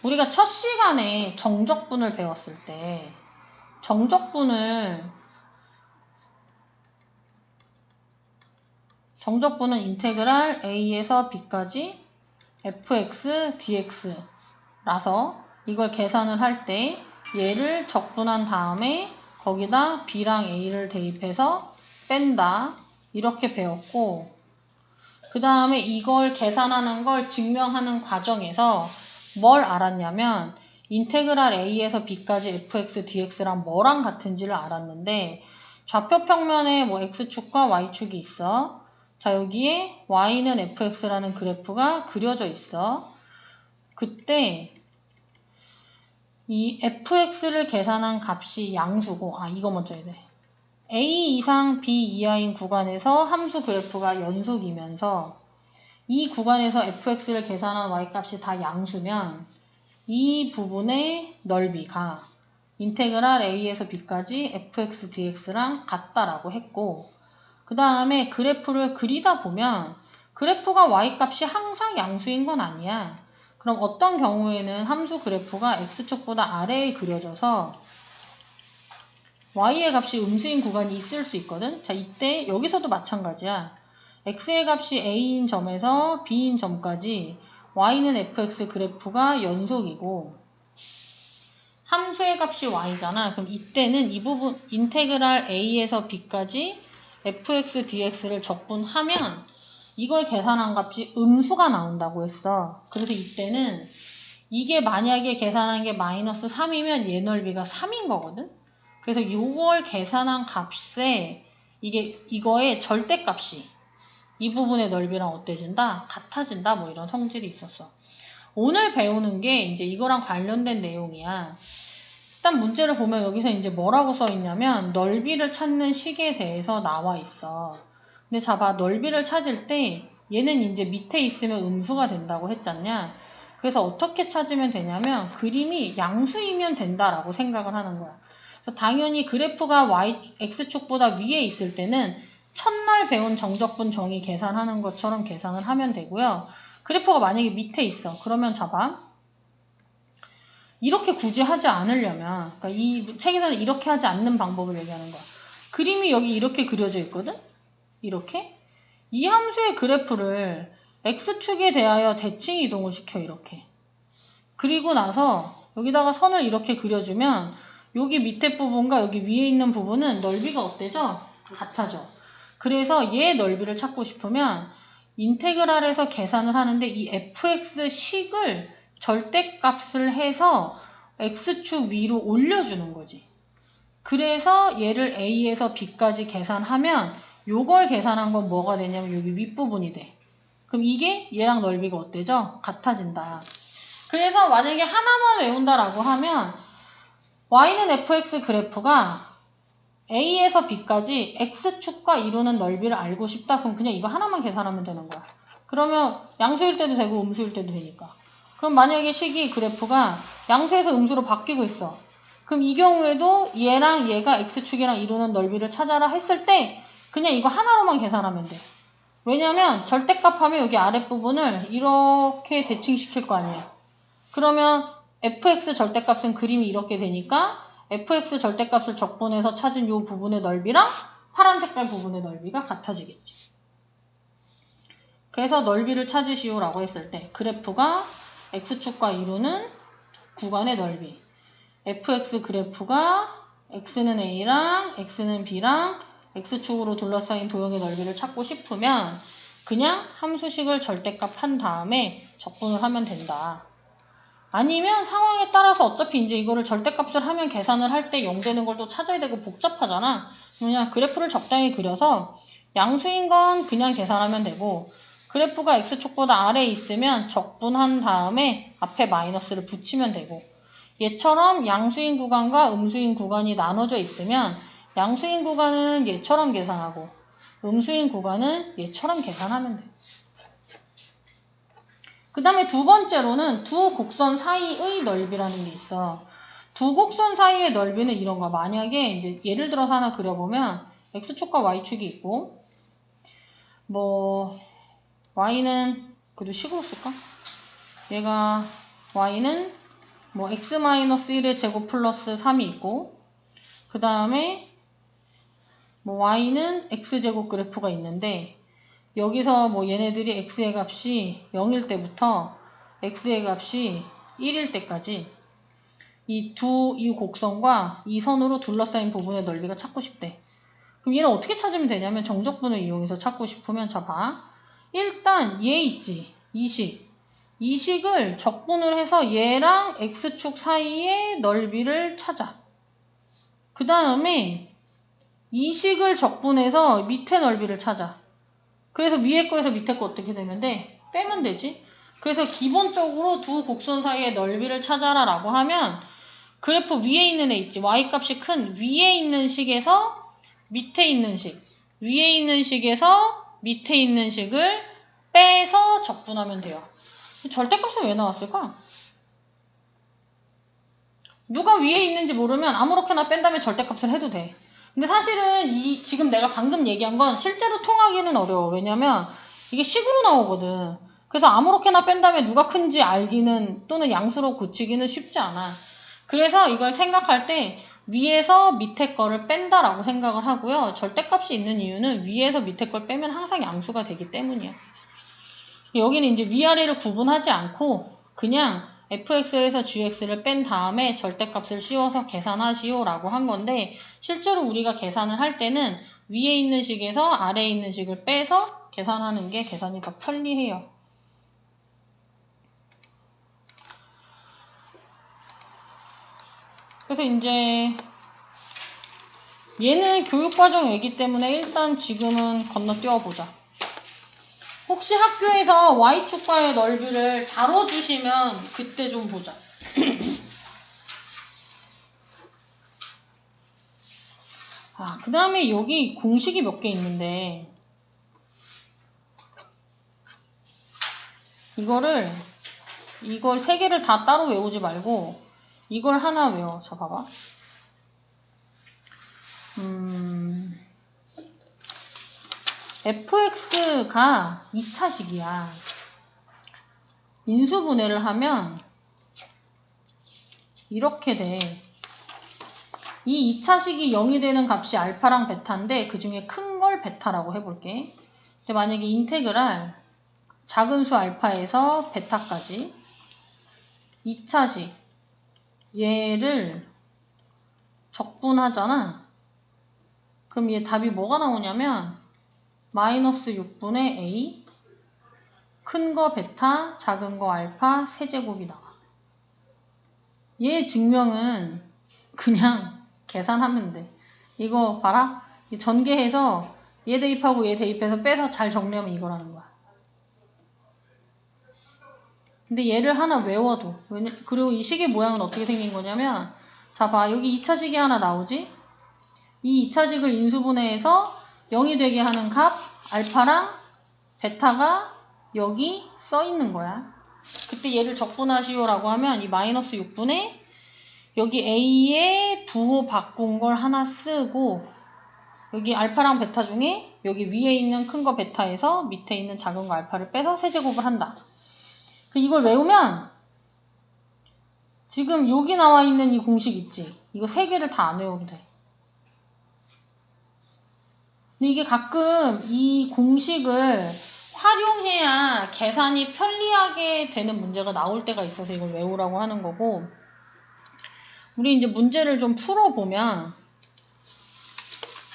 우리가 첫 시간에 정적분을 배웠을 때 정적분은 인테그랄 a에서 b까지 fx dx 라서 이걸 계산을 할 때 얘를 적분한 다음에 거기다 b랑 a를 대입해서 뺀다 이렇게 배웠고, 그 다음에 이걸 계산하는 걸 증명하는 과정에서 뭘 알았냐면 인테그랄 a에서 b까지 fx dx랑 뭐랑 같은지를 알았는데, 좌표 평면에 뭐 x축과 y축이 있어. 자, 여기에 y는 fx라는 그래프가 그려져 있어. 그때 이 fx를 계산한 값이 양수고, 이거 먼저 해야 돼. a 이상 b 이하인 구간에서 함수 그래프가 연속이면서 이 구간에서 fx를 계산한 y값이 다 양수면 이 부분의 넓이가 인테그랄 a에서 b까지 fx dx랑 같다라고 했고, 그 다음에 그래프를 그리다 보면 그래프가 y값이 항상 양수인 건 아니야. 그럼 어떤 경우에는 함수 그래프가 x축보다 아래에 그려져서 y의 값이 음수인 구간이 있을 수 있거든. 자, 이때 여기서도 마찬가지야. x의 값이 a인 점에서 b인 점까지 y는 fx 그래프가 연속이고 함수의 값이 y잖아. 그럼 이때는 이 부분 인테그랄 a에서 b까지 fx dx를 적분하면 이걸 계산한 값이 음수가 나온다고 했어. 그래서 이때는 이게 만약에 계산한 게 마이너스 3이면 얘 넓이가 3인 거거든. 그래서 이걸 계산한 값에 이거의 절대값이 이 부분의 넓이랑 어때진다? 같아진다. 뭐 이런 성질이 있었어. 오늘 배우는 게 이제 이거랑 관련된 내용이야. 일단 문제를 보면 여기서 이제 뭐라고 써 있냐면 넓이를 찾는 식에 대해서 나와 있어. 근데 봐봐, 넓이를 찾을 때 얘는 이제 밑에 있으면 음수가 된다고 했잖냐. 그래서 어떻게 찾으면 되냐면 그림이 양수이면 된다라고 생각을 하는 거야. 그래서 당연히 그래프가 x축보다 위에 있을 때는 첫날 배운 정적분 정의 계산하는 것처럼 계산을 하면 되고요. 그래프가 만약에 밑에 있어. 그러면 봐봐. 이렇게 굳이 하지 않으려면, 그러니까 이 책에서는 이렇게 하지 않는 방법을 얘기하는 거야. 그림이 여기 이렇게 그려져 있거든? 이렇게? 이 함수의 그래프를 x축에 대하여 대칭 이동을 시켜, 이렇게. 그리고 나서 여기다가 선을 이렇게 그려주면 여기 밑에 부분과 여기 위에 있는 부분은 넓이가 어때져? 같아져. 그래서 얘 넓이를 찾고 싶으면 인테그랄에서 계산을 하는데 이 fx식을 절대값을 해서 x축 위로 올려주는 거지. 그래서 얘를 a에서 b까지 계산하면 요걸 계산한 건 뭐가 되냐면 여기 윗부분이 돼. 그럼 이게 얘랑 넓이가 어때져? 같아진다. 그래서 만약에 하나만 외운다라고 하면 y는 fx 그래프가 a에서 b까지 x축과 이루는 넓이를 알고 싶다. 그럼 그냥 이거 하나만 계산하면 되는 거야. 그러면 양수일 때도 되고 음수일 때도 되니까. 그럼 만약에 식이 그래프가 양수에서 음수로 바뀌고 있어. 그럼 이 경우에도 얘랑 얘가 x축이랑 이루는 넓이를 찾아라 했을 때 그냥 이거 하나로만 계산하면 돼. 왜냐면 절대값 하면 여기 아랫부분을 이렇게 대칭시킬 거 아니야. 그러면 fx 절대값은 그림이 이렇게 되니까 fx 절대값을 적분해서 찾은 이 부분의 넓이랑 파란 색깔 부분의 넓이가 같아지겠지. 그래서 넓이를 찾으시오라고 했을 때 그래프가 x축과 이루는 구간의 넓이, fx 그래프가 x는 a랑 x는 b랑 x축으로 둘러싸인 도형의 넓이를 찾고 싶으면 그냥 함수식을 절대값 한 다음에 적분을 하면 된다. 아니면 상황에 따라서 어차피 이제 이거를 절대값을 하면 계산을 할 때 0 되는 걸 또 찾아야 되고 복잡하잖아. 그냥 그래프를 적당히 그려서 양수인 건 그냥 계산하면 되고 그래프가 x축보다 아래에 있으면 적분한 다음에 앞에 마이너스를 붙이면 되고 얘처럼 양수인 구간과 음수인 구간이 나눠져 있으면 양수인 구간은 얘처럼 계산하고 음수인 구간은 얘처럼 계산하면 돼. 그 다음에 두 번째로는 두 곡선 사이의 넓이라는 게 있어. 두 곡선 사이의 넓이는 이런 거야. 만약에 이제 예를 들어서 하나 그려보면 x축과 y축이 있고 뭐 y는 그래도 식으로 쓸까? 얘가 y는 뭐 x-1의 제곱 플러스 3이 있고, 그 다음에 뭐 y는 x제곱 그래프가 있는데, 여기서 뭐 얘네들이 x의 값이 0일 때부터 x의 값이 1일 때까지 이 곡선과 이 선으로 둘러싸인 부분의 넓이가 찾고 싶대. 그럼 얘는 어떻게 찾으면 되냐면 정적분을 이용해서 찾고 싶으면, 자 봐. 일단 얘 있지, 이 식을 적분을 해서 얘랑 x축 사이의 넓이를 찾아. 그 다음에 이 식을 적분해서 밑에 넓이를 찾아. 그래서 위에 거에서 밑에 거 어떻게 되면 돼? 빼면 되지. 그래서 기본적으로 두 곡선 사이의 넓이를 찾아라 라고 하면, 그래프 위에 있는 애 있지, y값이 큰 위에 있는 식에서 밑에 있는 식, 위에 있는 식에서 밑에 있는 식을 빼서 적분하면 돼요. 절대값은 왜 나왔을까? 누가 위에 있는지 모르면 아무렇게나 뺀 다음에 절대값을 해도 돼. 근데 사실은 지금 내가 방금 얘기한 건 실제로 통하기는 어려워. 왜냐면 이게 식으로 나오거든. 그래서 아무렇게나 뺀 다음에 누가 큰지 알기는, 또는 양수로 고치기는 쉽지 않아. 그래서 이걸 생각할 때 위에서 밑에 거를 뺀다라고 생각을 하고요. 절대값이 있는 이유는 위에서 밑에 걸 빼면 항상 양수가 되기 때문이야. 여기는 이제 위아래를 구분하지 않고 그냥 fx에서 gx를 뺀 다음에 절대값을 씌워서 계산하시오 라고 한 건데, 실제로 우리가 계산을 할 때는 위에 있는 식에서 아래에 있는 식을 빼서 계산하는 게 계산이 더 편리해요. 그래서 이제 얘는 교육과정 애기 때문에 일단 지금은 건너뛰어 보자. 혹시 학교에서 y축과의 넓이를 다뤄주시면 그때 좀 보자. 그 다음에 여기 공식이 몇 개 있는데, 이걸 3개를 다 따로 외우지 말고 이걸 하나 외워. 자, 봐봐. fx가 2차식이야. 인수분해를 하면 이렇게 돼. 이 2차식이 0이 되는 값이 알파랑 베타인데 그 중에 큰 걸 베타라고 해볼게. 근데 만약에 인테그랄 작은 수 알파에서 베타까지 2차식 얘를 적분하잖아. 그럼 얘 답이 뭐가 나오냐면 마이너스 6분의 a 큰 거 베타 작은 거 알파 세제곱이 나와. 얘 증명은 그냥 계산하면 돼. 이거 봐라. 전개해서 얘 대입하고 얘 대입해서 빼서 잘 정리하면 이거라는 거야. 근데 얘를 하나 외워도, 그리고 이 식의 모양은 어떻게 생긴 거냐면, 자 봐, 여기 2차식이 하나 나오지? 이 2차식을 인수분해해서 0이 되게 하는 값 알파랑 베타가 여기 써 있는 거야. 그때 얘를 적분하시오 라고 하면 이 마이너스 6분의 여기 a의 부호 바꾼 걸 하나 쓰고, 여기 알파랑 베타 중에 여기 위에 있는 큰 거 베타에서 밑에 있는 작은 거 알파를 빼서 세제곱을 한다. 이걸 외우면 지금 여기 나와 있는 이 공식 있지? 이거 3개를 다 안 외워도 돼. 근데 이게 가끔 이 공식을 활용해야 계산이 편리하게 되는 문제가 나올 때가 있어서 이걸 외우라고 하는 거고, 우리 이제 문제를 좀 풀어보면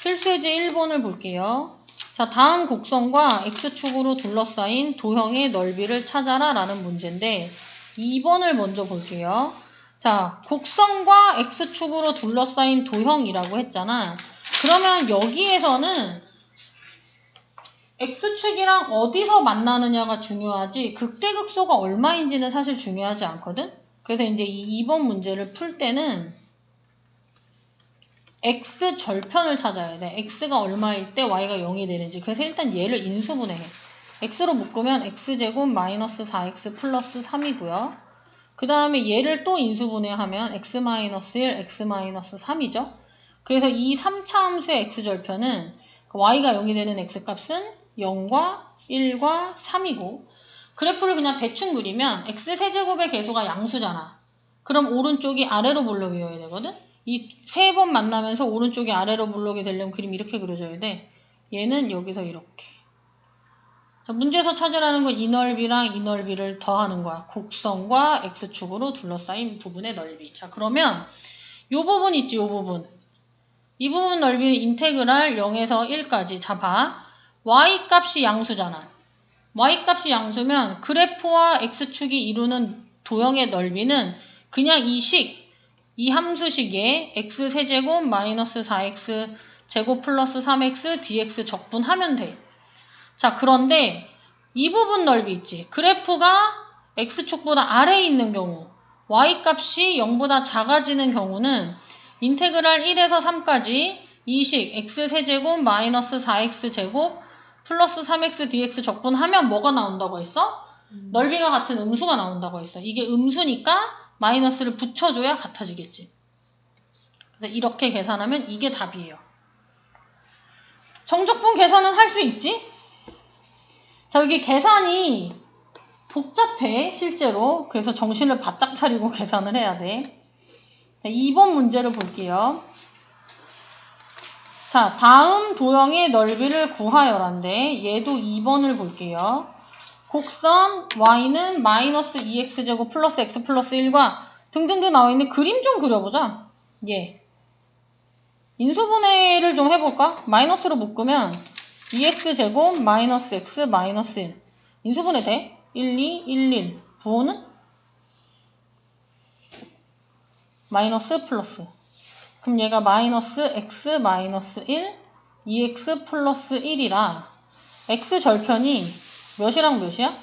필수예제 1번을 볼게요. 자, 다음 곡선과 x축으로 둘러싸인 도형의 넓이를 찾아라 라는 문제인데 2번을 먼저 볼게요. 자, 곡선과 x축으로 둘러싸인 도형이라고 했잖아. 그러면 여기에서는 x축이랑 어디서 만나느냐가 중요하지 극대극소가 얼마인지는 사실 중요하지 않거든? 그래서 이제 이 2번 문제를 풀 때는 x 절편을 찾아야 돼. x가 얼마일 때 y가 0이 되는지. 그래서 일단 얘를 인수분해해. x로 묶으면 x제곱 마이너스 4x 플러스 3이고요. 그 다음에 얘를 또 인수분해하면 x-1, x-3이죠. 그래서 이 3차 함수의 x절편은 y가 0이 되는 x값은 0과 1과 3이고, 그래프를 그냥 대충 그리면 x세제곱의 개수가 양수잖아. 그럼 오른쪽이 아래로 볼록이 되어야 되거든? 이 세 번 만나면서 오른쪽이 아래로 볼록이 되려면 그림 이렇게 그려줘야 돼. 얘는 여기서 이렇게. 자, 문제에서 찾으라는 건 이 넓이랑 이 넓이를 더하는 거야. 곡선과 X축으로 둘러싸인 부분의 넓이. 자, 그러면 요 부분 있지, 요 부분. 이 부분 넓이는 인테그랄 0에서 1까지. 자, 봐. Y값이 양수잖아. Y값이 양수면 그래프와 X축이 이루는 도형의 넓이는 그냥 이 함수식에 X세제곱 마이너스 4X 제곱 플러스 3X dx 적분하면 돼. 자, 그런데 이 부분 넓이 있지. 그래프가 X축보다 아래에 있는 경우, Y값이 0보다 작아지는 경우는 인테그랄 1에서 3까지 이 식 X세제곱 마이너스 4X제곱 플러스 3X dx 적분하면 뭐가 나온다고 했어? 넓이가 같은 음수가 나온다고 했어. 이게 음수니까 마이너스를 붙여줘야 같아지겠지. 그래서 이렇게 계산하면 이게 답이에요. 정적분 계산은 할 수 있지? 자, 여기 계산이 복잡해, 실제로. 그래서 정신을 바짝 차리고 계산을 해야 돼. 자, 2번 문제를 볼게요. 자, 다음 도형의 넓이를 구하여란데 얘도 2번을 볼게요. 곡선 y는 마이너스 2x제곱 플러스 x 플러스 1과 등등등 나와있는 그림 좀 그려보자. 예. 인수분해를 좀 해볼까? 마이너스로 묶으면 2x제곱 마이너스 x 마이너스 1. 인수분해 돼? 1, 2, 1, 1. 부호는? 마이너스 플러스. 그럼 얘가 마이너스 x 마이너스 1, 2x 플러스 1이라 x 절편이 몇이랑 몇이야?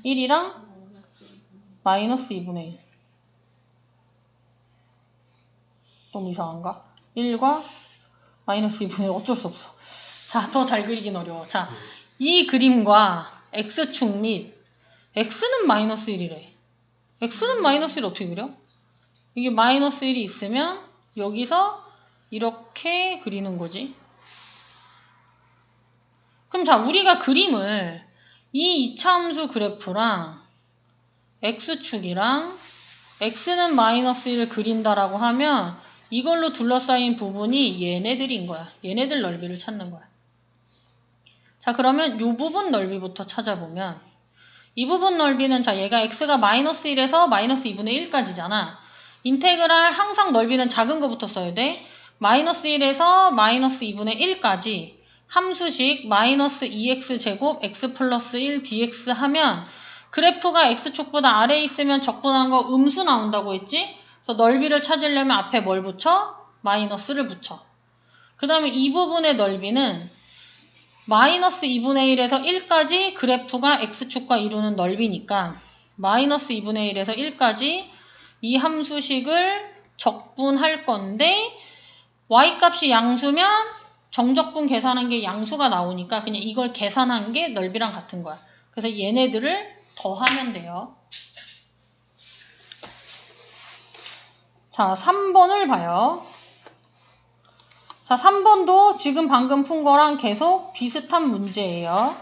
1이랑 마이너스 2분의 1. 너무 이상한가? 1과 마이너스 2분의 1 어쩔 수 없어. 자, 더 잘 그리긴 어려워. 자, 이 그림과 x축 및 x는 마이너스 1이래. x는 마이너스 1 어떻게 그려? 이게 마이너스 1이 있으면 여기서 이렇게 그리는 거지. 그럼 자, 우리가 그림을 이 이차함수 그래프랑 x축이랑 x는 마이너스 1을 그린다라고 하면 이걸로 둘러싸인 부분이 얘네들인 거야. 얘네들 넓이를 찾는 거야. 자, 그러면 이 부분 넓이부터 찾아보면 이 부분 넓이는 자, 얘가 x가 마이너스 1에서 마이너스 2분의 1까지잖아. 인테그랄 항상 넓이는 작은 거부터 써야 돼. 마이너스 1에서 마이너스 2분의 1까지 함수식 마이너스 2x제곱 x 플러스 1 dx 하면 그래프가 x축보다 아래에 있으면 적분한 거 음수 나온다고 했지? 그래서 넓이를 찾으려면 앞에 뭘 붙여? 마이너스를 붙여. 그 다음에 이 부분의 넓이는 마이너스 2분의 1에서 1까지 그래프가 x축과 이루는 넓이니까 마이너스 2분의 1에서 1까지 이 함수식을 적분할 건데 y값이 양수면 정적분 계산한 게 양수가 나오니까 그냥 이걸 계산한 게 넓이랑 같은 거야. 그래서 얘네들을 더하면 돼요. 자, 3번을 봐요. 자, 3번도 지금 방금 푼 거랑 계속 비슷한 문제예요.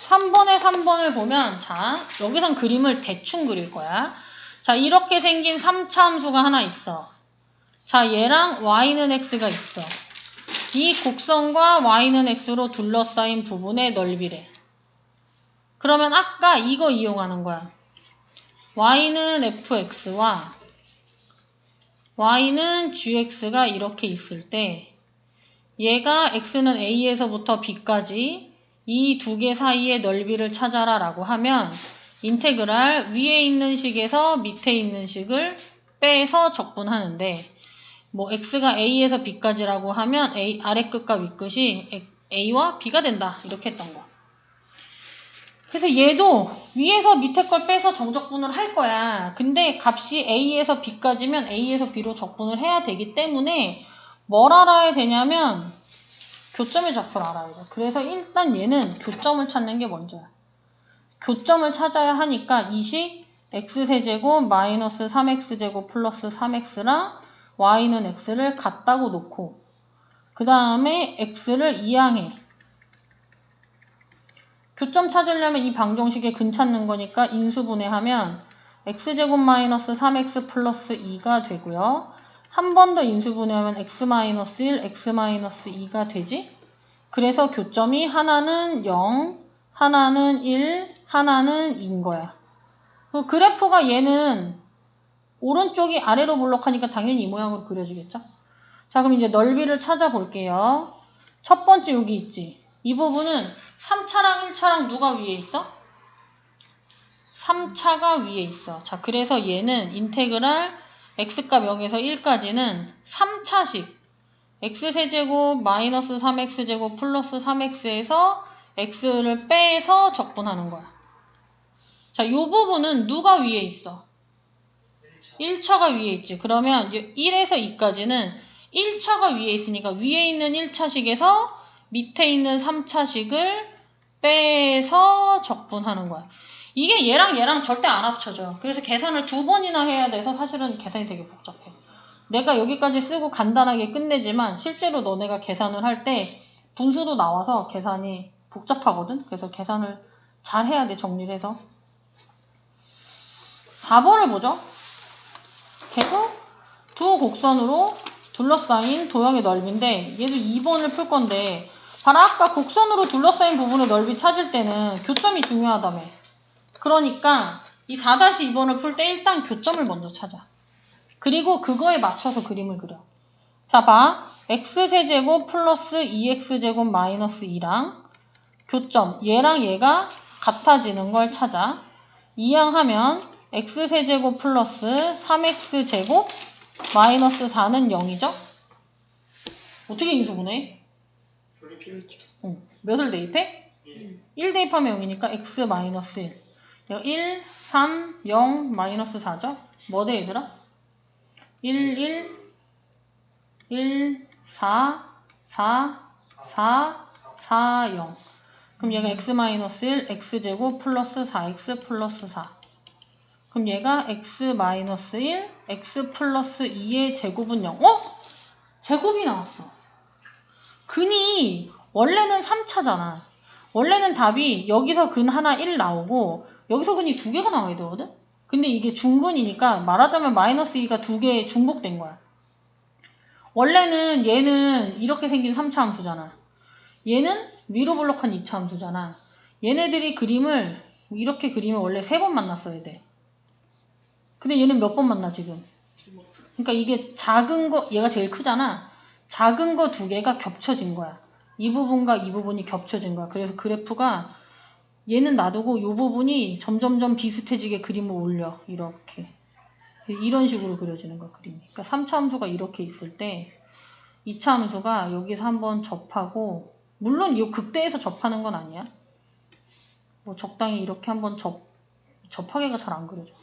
3번을 보면 자, 여기선 그림을 대충 그릴 거야. 자, 이렇게 생긴 3차 함수가 하나 있어. 자, 얘랑 y는 x가 있어. 이 곡선과 y는 x로 둘러싸인 부분의 넓이래. 그러면 아까 이거 이용하는 거야. y는 fx와 y는 gx가 이렇게 있을 때 얘가 x는 a에서부터 b까지 이 두 개 사이의 넓이를 찾아라 라고 하면 인테그랄 위에 있는 식에서 밑에 있는 식을 빼서 적분하는데 뭐 x가 a에서 b까지라고 하면 a 아래 끝과 윗 끝이 a와 b가 된다 이렇게 했던 거. 그래서 얘도 위에서 밑에 걸 빼서 정적분을 할 거야. 근데 값이 a에서 b까지면 a에서 b로 적분을 해야 되기 때문에 뭘 알아야 되냐면 교점의 좌표를 알아야 돼. 그래서 일단 얘는 교점을 찾는 게 먼저야. 교점을 찾아야 하니까 이 식 x세제곱 마이너스 3x제곱 플러스 3x랑 y는 x를 같다고 놓고 그 다음에 x를 이항해. 교점 찾으려면 이 방정식에 근 찾는 거니까 인수분해하면 x제곱 마이너스 3x 플러스 2가 되고요. 한 번 더 인수분해하면 x 마이너스 1, x 마이너스 2가 되지? 그래서 교점이 하나는 0, 하나는 1, 하나는 2인 거야. 그래프가 얘는 오른쪽이 아래로 볼록하니까 당연히 이 모양으로 그려지겠죠? 자, 그럼 이제 넓이를 찾아볼게요. 첫 번째 여기 있지? 이 부분은 3차랑 1차랑 누가 위에 있어? 3차가 위에 있어. 자, 그래서 얘는 인테그랄 x값 0에서 1까지는 3차식 x세제곱 마이너스 3x제곱 플러스 3x에서 x를 빼서 적분하는 거야. 자, 이 부분은 누가 위에 있어? 1차가 위에 있지. 그러면 1에서 2까지는 1차가 위에 있으니까 위에 있는 1차식에서 밑에 있는 3차식을 빼서 적분하는 거야. 이게 얘랑 절대 안 합쳐져. 그래서 계산을 2번이나 해야 돼서 사실은 계산이 되게 복잡해. 내가 여기까지 쓰고 간단하게 끝내지만 실제로 너네가 계산을 할 때 분수도 나와서 계산이 복잡하거든. 그래서 계산을 잘 해야 돼, 정리를 해서. 4번을 보죠. 계속 두 곡선으로 둘러싸인 도형의 넓이인데 얘도 2번을 풀 건데 바로 아까 곡선으로 둘러싸인 부분의 넓이 찾을 때는 교점이 중요하다며. 그러니까 이 4-2번을 풀 때 일단 교점을 먼저 찾아. 그리고 그거에 맞춰서 그림을 그려. 자, 봐. x세제곱 플러스 2x제곱 마이너스 2랑 교점, 얘랑 얘가 같아지는 걸 찾아. 이항하면 x세제곱 플러스 3x제곱 마이너스 4는 0이죠? 어떻게 인수분해? 조립해야죠. 몇을 대입해? 1 대입하면 0이니까 x 마이너스 1. 1, 3, 0, 마이너스 4죠? 뭐대 얘들아? 1, 1, 1, 4, 4, 4, 4, 0. 그럼 얘가 x 마이너스 1, x제곱 플러스 4x 플러스 4. 그럼 얘가 x 마이너스 1, x 플러스 2의 제곱은 0. 제곱이 나왔어. 근이 원래는 3차잖아. 원래는 답이 여기서 근 하나 1 나오고 여기서 근이 2개가 나와야 되거든? 근데 이게 중근이니까 말하자면 마이너스 2가 2개 중복된 거야. 원래는 얘는 이렇게 생긴 3차 함수잖아. 얘는 위로 볼록한 2차 함수잖아. 얘네들이 그림을 이렇게 그리면 원래 3번 만났어야 돼. 근데 얘는 몇 번 만나 지금? 그러니까 이게 작은 거, 얘가 제일 크잖아. 작은 거 2개가 겹쳐진 거야. 이 부분과 이 부분이 겹쳐진 거야. 그래서 그래프가 얘는 놔두고 이 부분이 점점점 비슷해지게 그림을 올려. 이렇게. 이런 식으로 그려지는 거야, 그림이. 그러니까 3차 함수가 이렇게 있을 때 2차 함수가 여기서 한번 접하고, 물론 이 극대에서 접하는 건 아니야. 뭐 적당히 이렇게 한번 접하기가 잘 안 그려져.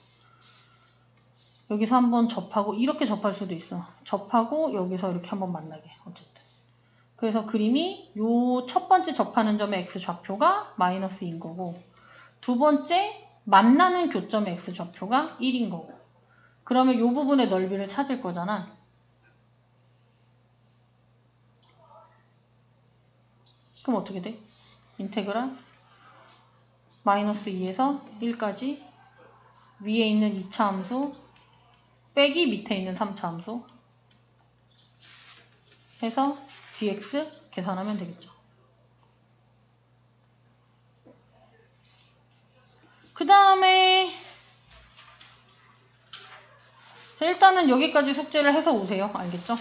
여기서 한번 접하고 이렇게 접할 수도 있어. 접하고 여기서 이렇게 한번 만나게. 어쨌든. 그래서 그림이 요 첫 번째 접하는 점의 x좌표가 마이너스 2인 거고 두 번째 만나는 교점의 x좌표가 1인 거고 그러면 요 부분의 넓이를 찾을 거잖아. 그럼 어떻게 돼? 인테그랄 마이너스 2에서 1까지 위에 있는 2차 함수 빼기 밑에 있는 3차 함수 해서 dx 계산하면 되겠죠. 그 다음에 일단은 여기까지 숙제를 해서 오세요. 알겠죠?